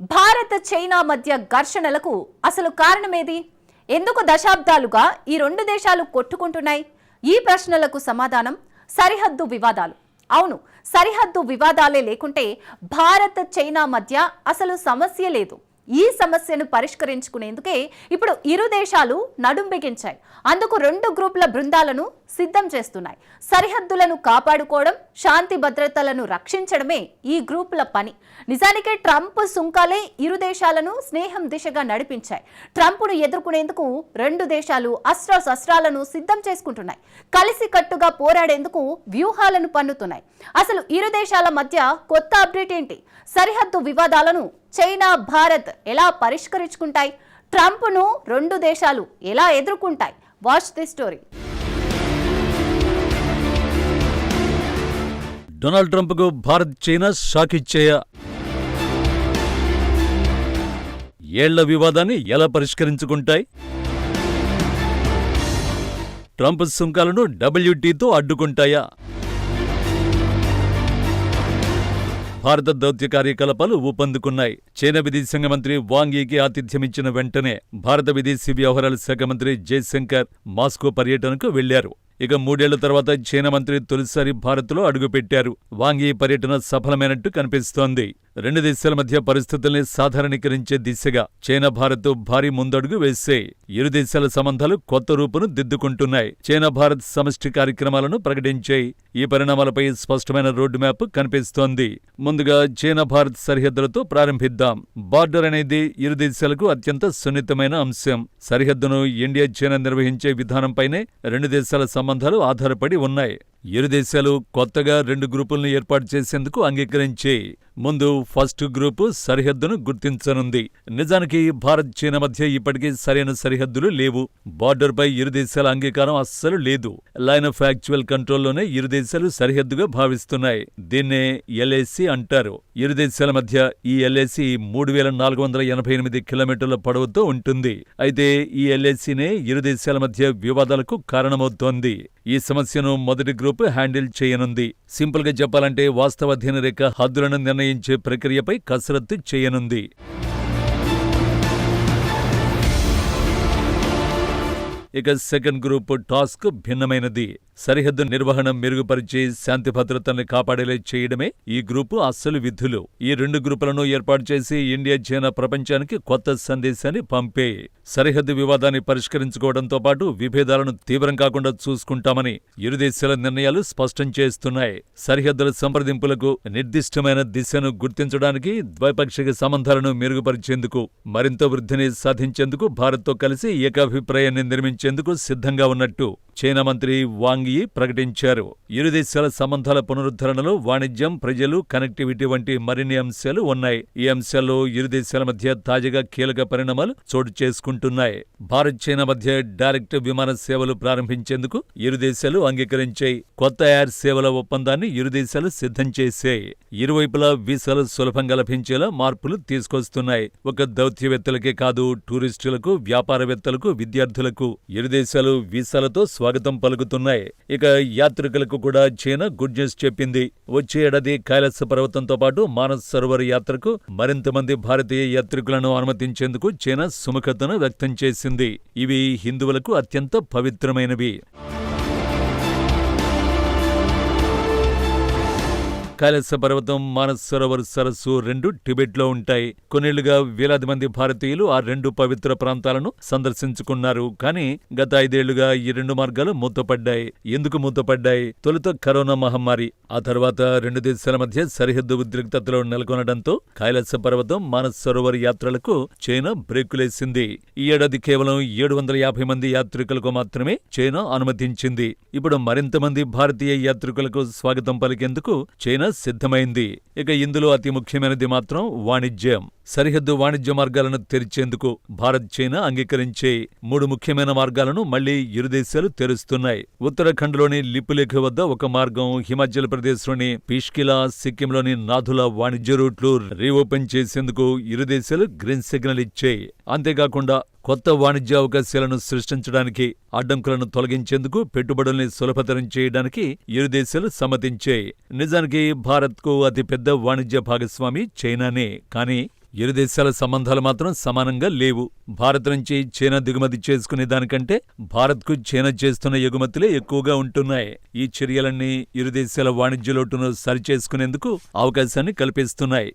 Bharat China మధ్య ఘర్షణలకు అసలు కారణమేది? ఎందుకు దశాబ్దాలుగా ఈ రెండు దేశాలు కొట్టుకుంటున్నాయి? ఈ ప్రశ్నలకు సమాధానం సరిహద్దు వివాదాలు. అవును, సరిహద్దు వివాదాలే లేకుంటే భారత్ చైనా మధ్య అసలు సమస్య లేదు. ఈ సమస్యను పరిష్కరించుకునేందుకే ఇప్పుడు ఇరు దేశాలు నడుం బిగించాయి. అందుకు రెండు గ్రూపుల బృందాలను సిద్ధం చేస్తున్నాయి. సరిహద్దులను కాపాడుకోవడం, శాంతి భద్రతలను రక్షించడమే ఈ గ్రూపుల పని. నిజానికి ట్రంప్ సుంకాలే ఇరు దేశాలను స్నేహం దిశగా నడిపించాయి. ట్రంప్ను ఎదుర్కొనేందుకు రెండు దేశాలు అస్త్రాలను సిద్ధం చేసుకుంటున్నాయి. కలిసి కట్టుగా పోరాడేందుకు వ్యూహాలను పన్నుతున్నాయి. అసలు ఇరు దేశాల మధ్య కొత్త అప్డేట్ ఏంటి? సరిహద్దు వివాదాలను చైనా, భారత్ ఎలా పరిష్కరించుకుంటాయి? ట్రంప్ను రెండు దేశాలు ఎలా ఎదుర్కొంటాయి? Watch the story. డొనాల్డ్ ట్రంప్కు భారత్, చైనా షాక్ ఇచ్చాయా? ఏళ్ల వివాదాన్ని ఎలా పరిష్కరించుకుంటాయి? Trump సుంకాలను WTO అడ్డుకుంటాయా? భారత దౌత్య కార్యకలాపాలు ఊపందుకున్నాయి. చైనా విదేశాంగ మంత్రి వాంగ్ యీకి ఆతిథ్యమిచ్చిన వెంటనే భారత విదేశీ వ్యవహారాల శాఖ మంత్రి జైశంకర్ మాస్కో పర్యటనకు వెళ్లారు. ఇక 3 ఏళ్ల తర్వాత చైనా మంత్రి తొలిసారి భారత్లో అడుగుపెట్టారు. వాంగ్ యీ పర్యటన సఫలమైనట్టు కనిపిస్తోంది. రెండు దేశాల మధ్య పరిస్థితుల్ని సాధారణీకరించే దిశగా చైనా, భారత్ భారీ ముందడుగు వేశాయి. ఇరు దేశాల సంబంధాలు కొత్త రూపును దిద్దుకుంటున్నాయి. చైనా, భారత్ సమష్టి కార్యక్రమాలను ప్రకటించాయి. ఈ పరిణామాలపై స్పష్టమైన రోడ్డు మ్యాప్ కనిపిస్తోంది. ముందుగా చైనా, భారత్ సరిహద్దులతో ప్రారంభిద్దాం. బార్డర్ అనేది ఇరు దేశాలకు అత్యంత సున్నితమైన అంశం. సరిహద్దును ఇండియా, చైనా నిర్వహించే విధానంపైనే రెండు దేశాల సంబంధాలు ఆధారపడి ఉన్నాయి. ఇరు దేశాలు కొత్తగా రెండు గ్రూపులను ఏర్పాటు చేసేందుకు అంగీకరించాయి. ముందు ఫస్ట్ గ్రూపు సరిహద్దును గుర్తించనుంది. నిజానికి భారత్, చైనా మధ్య ఇప్పటికీ సరైన సరిహద్దులు లేవు. బార్డర్పై ఇరు దేశాల అంగీకారం అస్సలు లేదు. లైన్ ఆఫ్ యాక్చువల్ కంట్రోల్లోనే ఇరు దేశాలు సరిహద్దుగా భావిస్తున్నాయి. దీన్నే LAC అంటారు. ఇరు దేశాల మధ్య ఈ LAC 3488 కిలోమీటర్ల పొడవుతో ఉంటుంది. అయితే ఈ LACనే ఇరు దేశాల మధ్య వివాదాలకు కారణమవుతోంది. ఈ సమస్యను మొదటి గ్రూపు హ్యాండిల్ చేయనుంది. సింపుల్ గా చెప్పాలంటే వాస్తవ అధ్యయన రేఖ హద్దులను నిర్ణయించే ప్రక్రియపై కసరత్తు చేయనుంది. ఇక సెకండ్ గ్రూప్ టాస్క్ భిన్నమైనది. సరిహద్దు నిర్వహణ మెరుగుపరిచి శాంతి భద్రతల్ని కాపాడేలా చేయడమే ఈ గ్రూపు అస్సలు విధులు. ఈ రెండు గ్రూపులను ఏర్పాటు చేసి ఇండియా, చైనా ప్రపంచానికి కొత్త సందేశాన్ని పంపే. సరిహద్దు వివాదాన్ని పరిష్కరించుకోవడంతో పాటు విభేదాలను తీవ్రం కాకుండా చూసుకుంటామని ఇరు దేశాల నిర్ణయాలు స్పష్టం చేస్తున్నాయి. సరిహద్దుల సంప్రదింపులకు నిర్దిష్టమైన దిశను గుర్తించడానికి, ద్వైపాక్షిక సంబంధాలను మెరుగుపరిచేందుకు, మరింత వృద్ధిని సాధించేందుకు భారత్తో కలిసి ఏకాభిప్రాయాన్ని నిర్మించేందుకు సిద్ధంగా ఉన్నట్టు చైనా మంత్రి వాంగ్ యీ ప్రకటించారు. ఇరు దేశాల సంబంధాల పునరుద్ధరణలో వాణిజ్యం, ప్రజలు, కనెక్టివిటీ వంటి మరిన్ని అంశాలు ఉన్నాయి. ఈ అంశాల్లో ఇరు దేశాల మధ్య తాజాగా కీలక పరిణామాలు చోటు చేసుకుంటున్నాయి. భారత్, చైనా మధ్య డైరెక్ట్ విమాన సేవలు ప్రారంభించేందుకు ఇరు దేశాలు అంగీకరించాయి. కొత్త ఎయిర్ సేవల ఒప్పందాన్ని ఇరు దేశాలు సిద్ధం చేశాయి. ఇరువైపులా వీసాలు సులభంగా లభించేలా మార్పులు తీసుకొస్తున్నాయి. ఒక దౌత్యవేత్తలకే కాదు, టూరిస్టులకు, వ్యాపారవేత్తలకు, విద్యార్థులకు ఇరు దేశాలు వీసాలతో స్వాగతం పలుకుతున్నాయి. ఇక యాత్రికులకు కూడా చైనా గుడ్ న్యూస్ చెప్పింది. వచ్చే ఏడాది కైలాస పర్వతంతో పాటు మానస్ సరోవర్ యాత్రకు మరింత మంది భారతీయ యాత్రికులను అనుమతించేందుకు చైనా సుముఖతను వ్యక్తం చేసింది. ఇవి హిందువులకు అత్యంత పవిత్రమైనవి. కైలాస పర్వతం, మానస్ సరోవర్ సరస్సు రెండు టిబెట్లో ఉంటాయి. కొన్నేళ్లుగా వేలాది మంది భారతీయులు ఆ రెండు పవిత్ర ప్రాంతాలను సందర్శించుకున్నారు. కానీ గత 5 ఏళ్లుగా ఈ రెండు మార్గాలు మూతపడ్డాయి. ఎందుకు మూతపడ్డాయి? తొలుత కరోనా మహమ్మారి, ఆ తర్వాత రెండు దేశాల మధ్య సరిహద్దు ఉద్రిక్తతలు నెలకొనడంతో కైలాస పర్వతం, మానస్ సరోవర్ యాత్రలకు చైనా బ్రేకులేసింది. ఈ ఏడాది కేవలం 750 మంది యాత్రికులకు మాత్రమే చైనా అనుమతించింది. ఇప్పుడు మరింత మంది భారతీయ యాత్రికులకు స్వాగతం పలికేందుకు చైనా సిద్ధమైంది. ఇక ఇందులో అతి ముఖ్యమైనది మాత్రం వాణిజ్యం. సరిహద్దు వాణిజ్య మార్గాలను తెరిచేందుకు భారత్, చైనా అంగీకరించే 3 ముఖ్యమైన మార్గాలను మళ్లీ ఇరు దేశాలు తెరుస్తున్నాయి. ఉత్తరాఖండ్లోని లిపులేఖ్ వద్ద ఒక మార్గం, హిమాచల్ ప్రదేశ్లోని పిష్కిలా, సిక్కింలోని నాథులా వాణిజ్య రూట్లు రీఓపెన్ చేసేందుకు ఇరు దేశాలు గ్రీన్ సిగ్నల్ ఇచ్చాయి. అంతేకాకుండా కొత్త వాణిజ్య అవకాశాలను సృష్టించడానికి, అడ్డంకులను తొలగించేందుకు, పెట్టుబడుల్ని సులభతరం చేయడానికి ఇరు దేశాలు సమ్మతించాయి. నిజానికి భారత్కు అతిపెద్ద వాణిజ్య భాగస్వామి చైనానే. కానీ ఇరు దేశాల సంబంధాలు మాత్రం సమానంగా లేవు. భారత్ నుంచి చైనా దిగుమతి చేసుకునే దానికంటే భారత్కు చైనా చేస్తున్న ఎగుమతులే ఎక్కువగా ఉంటున్నాయి. ఈ చర్యలన్నీ ఇరు దేశాల వాణిజ్య లోటును సరిచేసుకునేందుకు అవకాశాన్ని కల్పిస్తున్నాయి.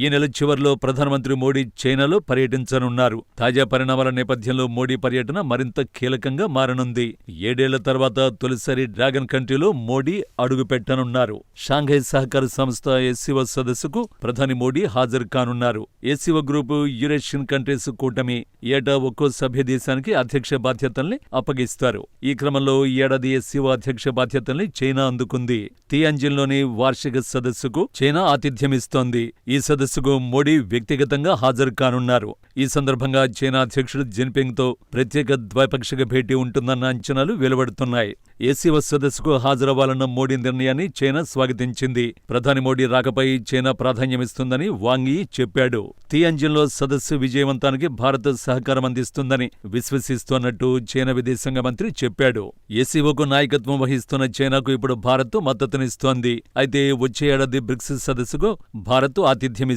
ఈ నెల చివర్లో ప్రధానమంత్రి మోడీ చైనాలో పర్యటించనున్నారు. తాజా పరిణామాల నేపథ్యంలో మోడీ పర్యటన మరింత కీలకంగా మారనుంది. 7 ఏళ్ల తర్వాత తొలిసారి డ్రాగన్ కంట్రీలో మోడీ అడుగు పెట్టనున్నారు. షాంఘై సహకార సంస్థ ఎస్సీఓ సదస్సుకు ప్రధాని మోడీ హాజరు కానున్నారు. ఎస్సీఓ గ్రూపు యూరేషియన్ కంట్రీస్ కూటమి ఏటా ఒక్కో సభ్య దేశానికి అధ్యక్ష బాధ్యతల్ని అప్పగిస్తారు. ఈ క్రమంలో ఈ ఏడాది ఎస్సీఓ అధ్యక్ష బాధ్యతల్ని చైనా అందుకుంది. తియాన్జిన్లోని వార్షిక సదస్సుకు చైనా ఆతిథ్యమిస్తోంది. ఈ సదస్సుకు మోడీ వ్యక్తిగతంగా హాజరు కానున్నారు. ఈ సందర్భంగా చైనా అధ్యక్షుడు జిన్పింగ్ తో ప్రత్యేక ద్వైపాక్షిక భేటీ ఉంటుందన్న అంచనాలు వెలువడుతున్నాయి. ఎస్సీఓ సదస్సుకు హాజరవ్వాలన్న మోడీ నిర్ణయాన్ని చైనా స్వాగతించింది. ప్రధాని మోడీ రాకపై చైనా ప్రాధాన్యమిస్తుందని వాంగ్ యీ చెప్పాడు. తియాన్జిన్లో సదస్సు విజయవంతానికి భారత్ సహకారం అందిస్తుందని విశ్వసిస్తోన్నట్టు చైనా విదేశాంగ మంత్రి చెప్పాడు. ఎస్సీఓకు నాయకత్వం వహిస్తున్న చైనాకు ఇప్పుడు భారత్ మద్దతునిస్తోంది. అయితే వచ్చే ఏడాది బ్రిక్స్ సదస్సుకు భారత్ ఆతిథ్యమిస్తోంది.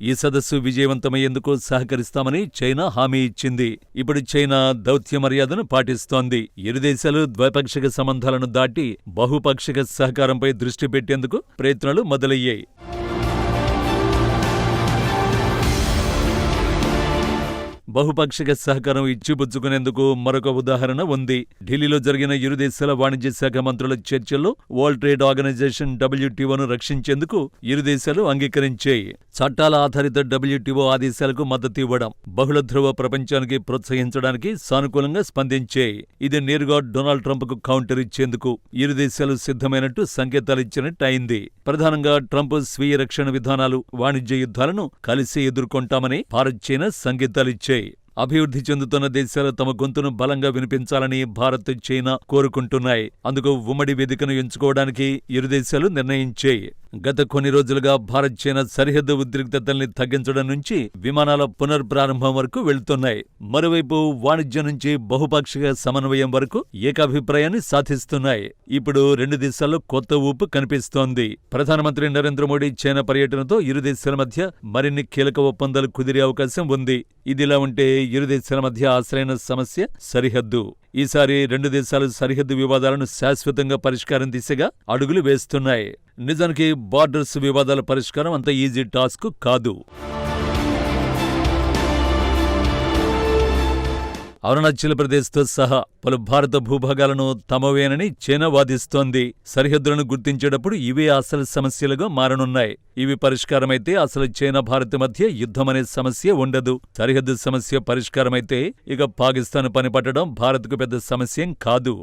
ఈ సదస్సు విజయవంతమయ్యేందుకు సహకరిస్తామని చైనా హామీ ఇచ్చింది. ఇప్పుడు చైనా దౌత్య మర్యాదను పాటిస్తోంది. ఇరు దేశాలు ద్వైపాక్షిక సంబంధాలను దాటి బహుపాక్షిక సహకారంపై దృష్టి పెట్టేందుకు ప్రయత్నాలు మొదలయ్యాయి. బహుపాక్షిక సహకారం ఇచ్చిపుచ్చుకునేందుకు మరొక ఉదాహరణ ఉంది. ఢిల్లీలో జరిగిన ఇరు దేశాల వాణిజ్య శాఖ మంత్రుల చర్చల్లో వరల్డ్ ట్రేడ్ ఆర్గనైజేషన్ WTOను రక్షించేందుకు ఇరు దేశాలు అంగీకరించాయి. చట్టాల ఆధారిత WTO ఆదేశాలకు మద్దతు ఇవ్వడం, బహుళ ధ్రువ ప్రపంచానికి ప్రోత్సహించడానికి సానుకూలంగా స్పందించాయి. ఇది నేరుగా డొనాల్డ్ ట్రంప్కు కౌంటర్ ఇచ్చేందుకు ఇరు దేశాలు సిద్ధమైనట్టు సంకేతాలిచ్చినట్టు అయింది. ప్రధానంగా ట్రంప్ స్వీయ రక్షణ విధానాలు, వాణిజ్య యుద్ధాలను కలిసి ఎదుర్కొంటామని భారత్ చైనా సంకేతాలిచ్చాయి. అభివృద్ధి చెందుతున్న దేశాలు తమ గొంతును బలంగా వినిపించాలని భారత్ చైనా కోరుకుంటున్నాయి. అందుకు ఉమ్మడి వేదికను ఎంచుకోవడానికి ఇరు దేశాలు నిర్ణయించాయి. గత కొన్ని రోజులుగా భారత్ చైనా సరిహద్దు ఉద్రిక్తతల్ని తగ్గించడం నుంచి విమానాల పునర్ప్రారంభం వరకు వెళ్తున్నాయి. మరోవైపు వాణిజ్యం నుంచి బహుపాక్షిక సమన్వయం వరకు ఏకాభిప్రాయాన్ని సాధిస్తున్నాయి. ఇప్పుడు రెండు దేశాల్లో కొత్త ఊపు కనిపిస్తోంది. ప్రధానమంత్రి నరేంద్ర మోడీ చైనా పర్యటనతో ఇరు దేశాల మధ్య మరిన్ని కీలక ఒప్పందాలు కుదిరే అవకాశం ఉంది. ఇదిలా ఉంటే ఇరు దేశాల మధ్య అసలైన సమస్య సరిహద్దు. ఈసారి రెండు దేశాలు సరిహద్దు వివాదాలను శాశ్వతంగా పరిష్కారం దిశగా అడుగులు వేస్తున్నాయి. నిజానికి బార్డర్స్ వివాదాల పరిష్కారం అంత ఈజీ టాస్క్ కాదు. అరుణాచల్ ప్రదేశ్తో సహా పలు భారత భూభాగాలను తమవేనని చైనా వాదిస్తోంది. సరిహద్దులను గుర్తించేటప్పుడు ఇవే అసలు సమస్యలుగా మారనున్నాయి. ఇవి పరిష్కారమైతే అసలు చైనా భారత్ మధ్య యుద్ధమనే సమస్య ఉండదు. సరిహద్దు సమస్య పరిష్కారమైతే ఇక పాకిస్తాన్ పనిపట్టడం భారత్కు పెద్ద సమస్యేం కాదు.